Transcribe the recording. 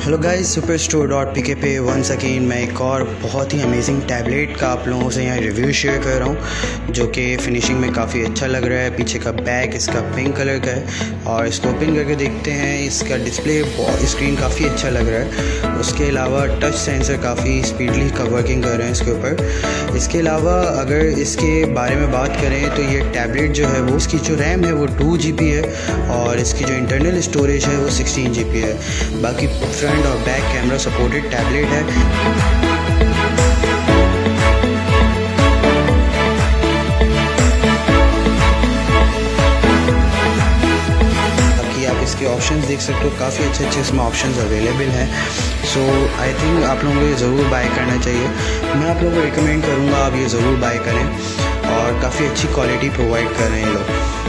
Hello guys, SooperStore.pk पे once again मैं एक और बहुत ही अमेजिंग टैबलेट का आप लोगों से यहाँ रिव्यू शेयर कर रहा हूँ, जो कि फिनिशिंग में काफ़ी अच्छा लग रहा है। पीछे का बैक इसका पिंक कलर का है और इसको ओपन करके देखते हैं। इसका डिस्प्ले स्क्रीन काफ़ी अच्छा लग रहा है। उसके अलावा टच सेंसर काफ़ी स्पीडली का वर्किंग कर रहे हैं इसके ऊपर। इसके अलावा अगर इसके बारे में बात करें तो ये टैबलेट जो है वो इसकी जो रैम है वो 2 GB है और इसकी जो इंटरनल स्टोरेज है वो 16 GB है। बाकी फ्रंट और बैक कैमरा सपोर्टेड टैबलेट है। बाकी आप इसके ऑप्शंस देख सकते हो, काफ़ी अच्छे इसमें ऑप्शंस अवेलेबल हैं। सो आई थिंक आप लोगों को ये ज़रूर बाय करना चाहिए। मैं आप लोगों को रिकमेंड करूँगा आप ये ज़रूर बाय करें और काफ़ी अच्छी क्वालिटी प्रोवाइड कर रहे हैं ये लोग।